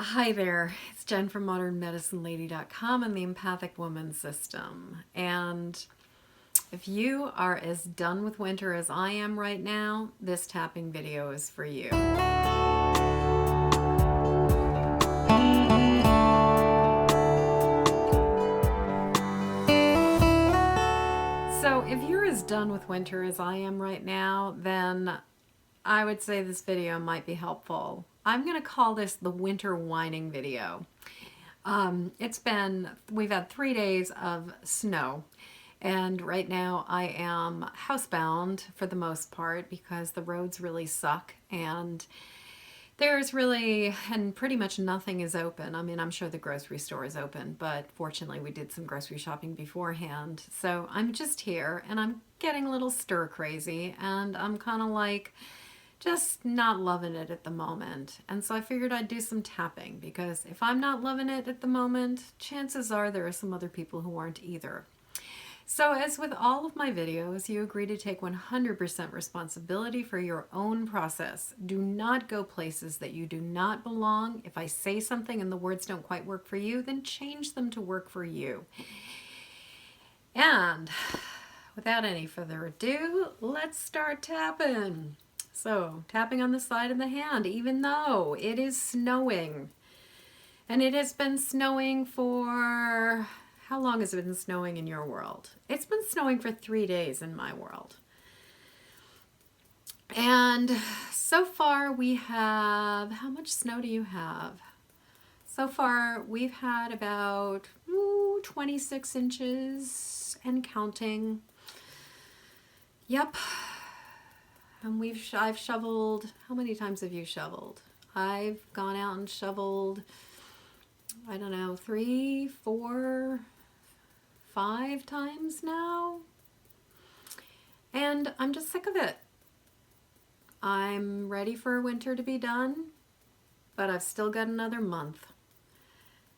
Hi there, it's Jen from modernmedicinelady.com and the Empathic Woman System. And if you are as done with winter as I am right now, this tapping video is for you. So if you're as done with winter as I am right now, then I would say this video might be helpful. I'm going to call this the Winter Whining video. We've had 3 days of snow, and right now I am housebound for the most part because the roads really suck and and pretty much nothing is open. I mean, I'm sure the grocery store is open, but fortunately we did some grocery shopping beforehand. So I'm just here and I'm getting a little stir crazy and I'm kind of like, just not loving it at the moment. And so I figured I'd do some tapping because if I'm not loving it at the moment, chances are there are some other people who aren't either. So as with all of my videos, you agree to take 100% responsibility for your own process. Do not go places that you do not belong. If I say something and the words don't quite work for you, then change them to work for you. And without any further ado, let's start tapping. So, tapping on the side of the hand, even though it is snowing. And it has been snowing for, how long has it been snowing in your world? It's been snowing for 3 days in my world. And so far we have, how much snow do you have? So far we've had about 26 inches and counting. Yep. And I've shoveled, how many times have you shoveled? I've gone out and shoveled, I don't know, 3, 4, 5 times now. And I'm just sick of it. I'm ready for winter to be done, but I've still got another month.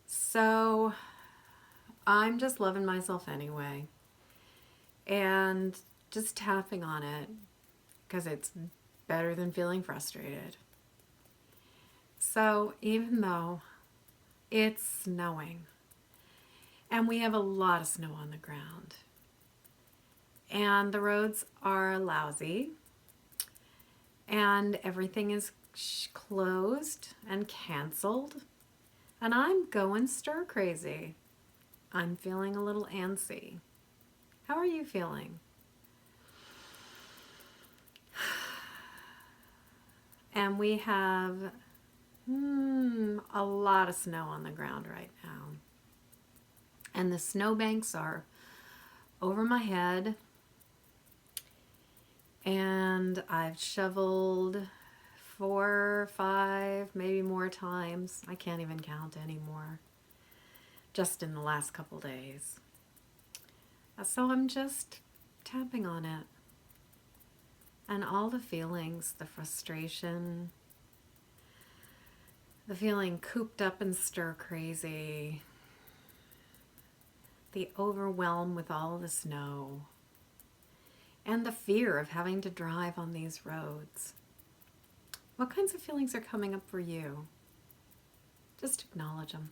So I'm just loving myself anyway. And just tapping on it, because it's better than feeling frustrated. So even though it's snowing, and we have a lot of snow on the ground, and the roads are lousy, and everything is closed and canceled, and I'm going stir crazy. I'm feeling a little antsy. How are you feeling? And we have a lot of snow on the ground right now. And the snowbanks are over my head. And I've shoveled 4, 5, maybe more times. I can't even count anymore. Just in the last couple days. So I'm just tapping on it. And all the feelings, the frustration, the feeling cooped up and stir crazy, the overwhelm with all the snow, and the fear of having to drive on these roads. What kinds of feelings are coming up for you? Just acknowledge them.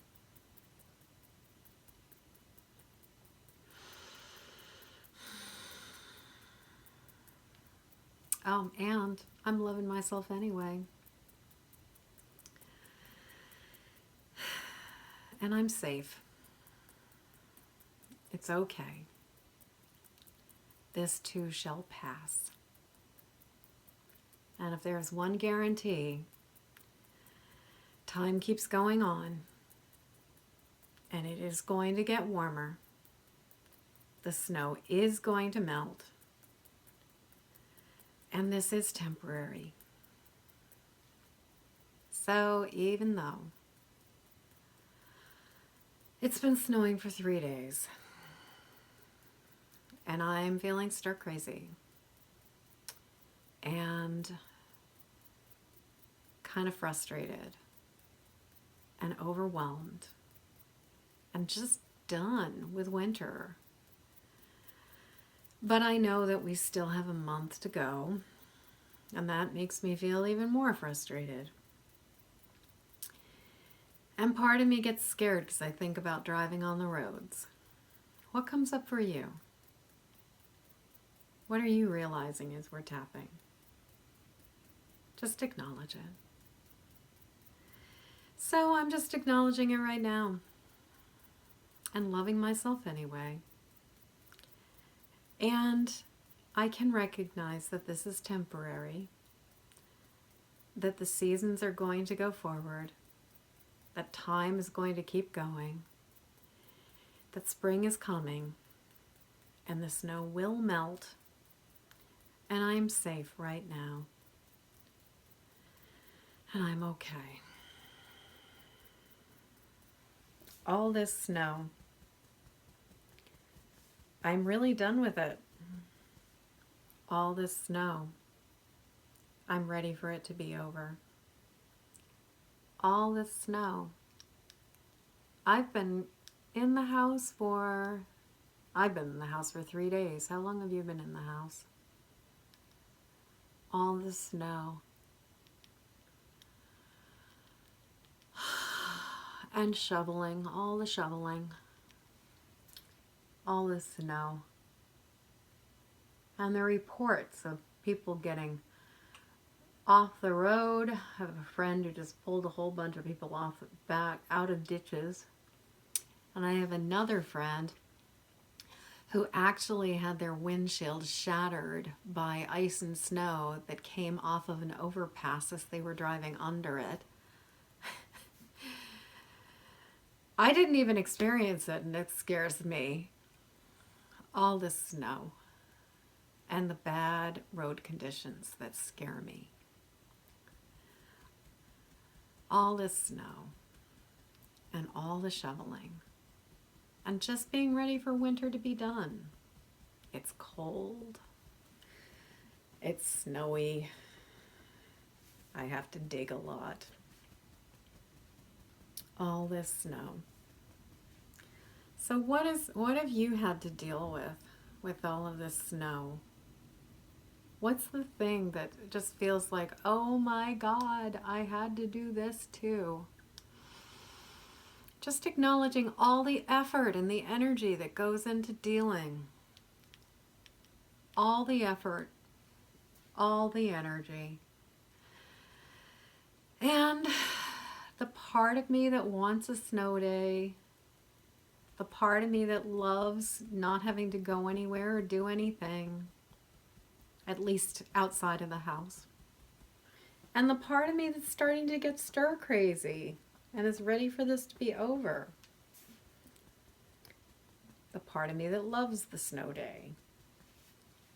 Oh, and I'm loving myself anyway. And I'm safe. It's okay. This too shall pass. And if there's one guarantee, time keeps going on, and it is going to get warmer. The snow is going to melt. And this is temporary. So even though it's been snowing for 3 days and I'm feeling stir crazy and kind of frustrated and overwhelmed and just done with winter. But I know that we still have a month to go, and that makes me feel even more frustrated. And part of me gets scared because I think about driving on the roads. What comes up for you? What are you realizing as we're tapping? Just acknowledge it. So I'm just acknowledging it right now and loving myself anyway. And I can recognize that this is temporary, that the seasons are going to go forward, that time is going to keep going, that spring is coming, and the snow will melt, and I'm safe right now, and I'm okay. All this snow, I'm really done with it. All this snow, I'm ready for it to be over. All this snow. I've been in the house for 3 days. How long have you been in the house? All the snow. And shoveling, all the shoveling. All the snow. And the reports of people getting off the road. I have a friend who just pulled a whole bunch of people off back out of ditches. And I have another friend who actually had their windshield shattered by ice and snow that came off of an overpass as they were driving under it. I didn't even experience it, and it scares me. All this snow and the bad road conditions that scare me. All this snow and all the shoveling and just being ready for winter to be done. It's cold. It's snowy. I have to dig a lot. All this snow. So what have you had to deal with all of this snow? What's the thing that just feels like, oh my God, I had to do this too? Just acknowledging all the effort and the energy that goes into dealing. All the effort, all the energy. And the part of me that wants a snow day, the part of me that loves not having to go anywhere or do anything, at least outside of the house. And the part of me that's starting to get stir crazy and is ready for this to be over. The part of me that loves the snow day.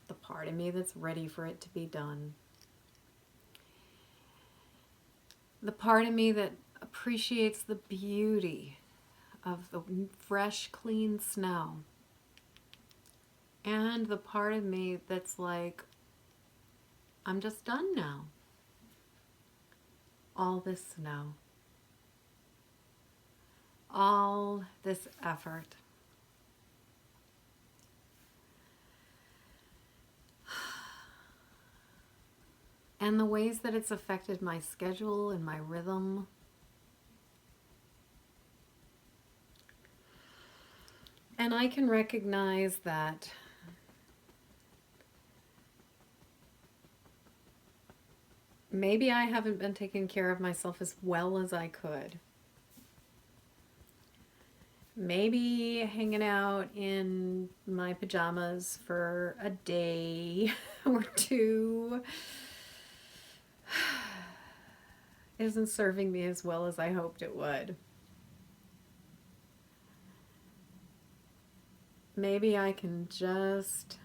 The part of me that's ready for it to be done. The part of me that appreciates the beauty of the fresh, clean snow. And the part of me that's like, I'm just done now. All this snow. All this effort. And the ways that it's affected my schedule and my rhythm. And I can recognize that maybe I haven't been taking care of myself as well as I could. Maybe hanging out in my pajamas for a day or two isn't serving me as well as I hoped it would. Maybe I can just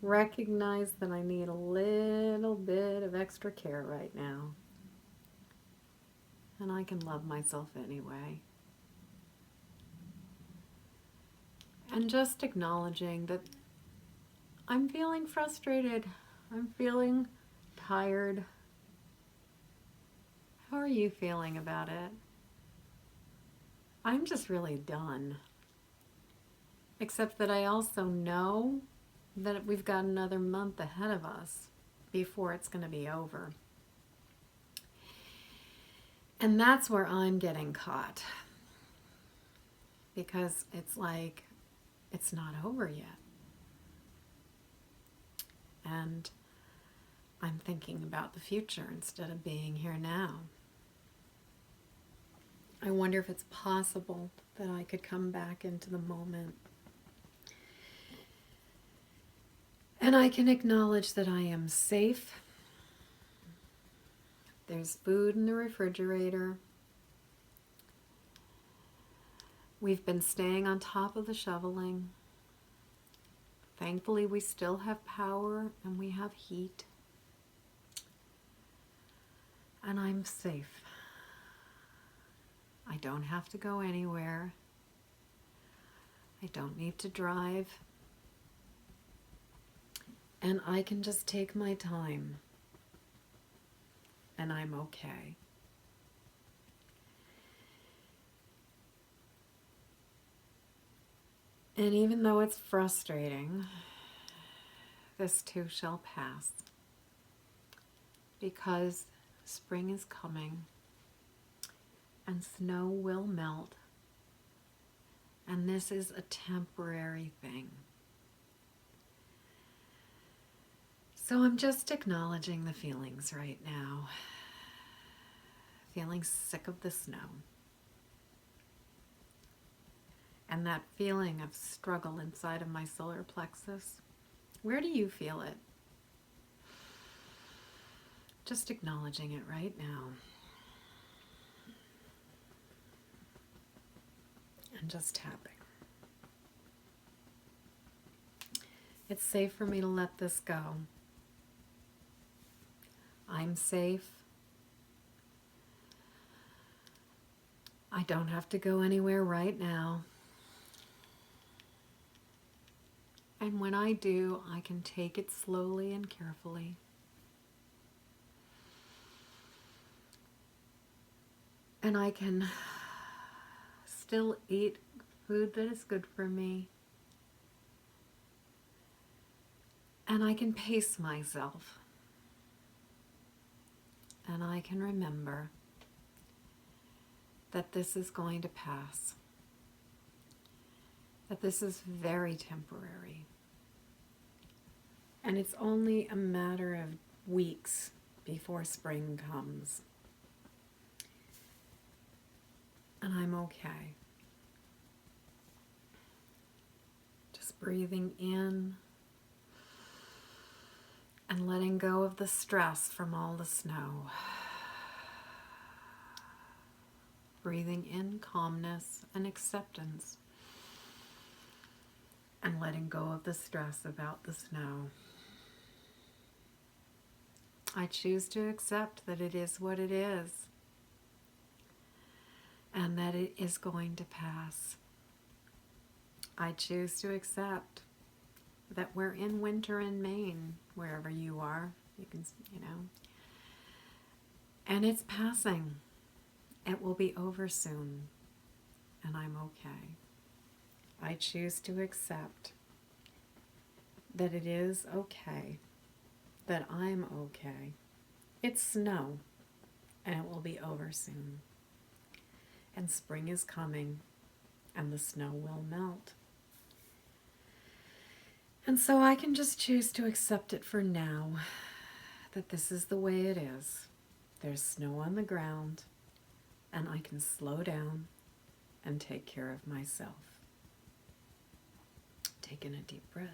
recognize that I need a little bit of extra care right now. And I can love myself anyway. And just acknowledging that I'm feeling frustrated. I'm feeling tired. How are you feeling about it? I'm just really done. Except that I also know that we've got another month ahead of us before it's going to be over. And that's where I'm getting caught, because it's like, it's not over yet. And I'm thinking about the future instead of being here now. I wonder if it's possible that I could come back into the moment. And I can acknowledge that I am safe. There's food in the refrigerator. We've been staying on top of the shoveling. Thankfully, we still have power and we have heat. And I'm safe. I don't have to go anywhere. I don't need to drive. And I can just take my time. And I'm okay. And even though it's frustrating, this too shall pass. Because spring is coming. And snow will melt. And this is a temporary thing. So I'm just acknowledging the feelings right now. Feeling sick of the snow. And that feeling of struggle inside of my solar plexus. Where do you feel it? Just acknowledging it right now. And just tapping. It's safe for me to let this go. I'm safe. I don't have to go anywhere right now. And when I do, I can take it slowly and carefully. And I can still eat food that is good for me. And I can pace myself. And I can remember that this is going to pass. That this is very temporary. And it's only a matter of weeks before spring comes. And I'm okay. Just breathing in and letting go of the stress from all the snow. Breathing in calmness and acceptance. And letting go of the stress about the snow. I choose to accept that it is what it is. And that it is going to pass. I choose to accept that we're in winter in Maine, wherever you are. You can, and it's passing. It will be over soon. And I'm okay. I choose to accept that it is okay, that I'm okay. It's snow, and it will be over soon. And spring is coming, and the snow will melt. And so I can just choose to accept it for now, that this is the way it is. There's snow on the ground, and I can slow down and take care of myself. Take in a deep breath.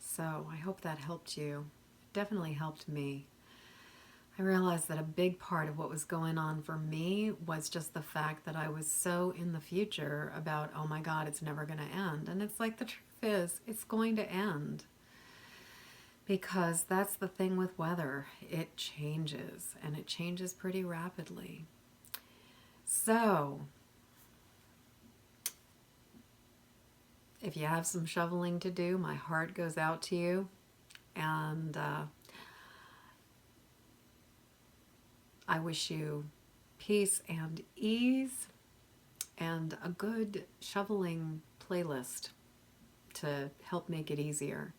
So I hope that helped you. It definitely helped me. I realized that a big part of what was going on for me was just the fact that I was so in the future about, oh my God, it's never going to end. And it's like, the truth is, it's going to end. Because that's the thing with weather. It changes, and it changes pretty rapidly. So, if you have some shoveling to do, my heart goes out to you. And I wish you peace and ease and a good shoveling playlist to help make it easier.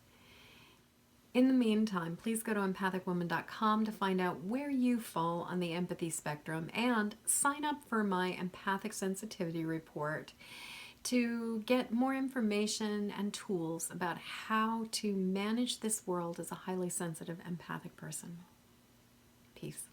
In the meantime, please go to empathicwoman.com to find out where you fall on the empathy spectrum and sign up for my empathic sensitivity report to get more information and tools about how to manage this world as a highly sensitive empathic person. Peace.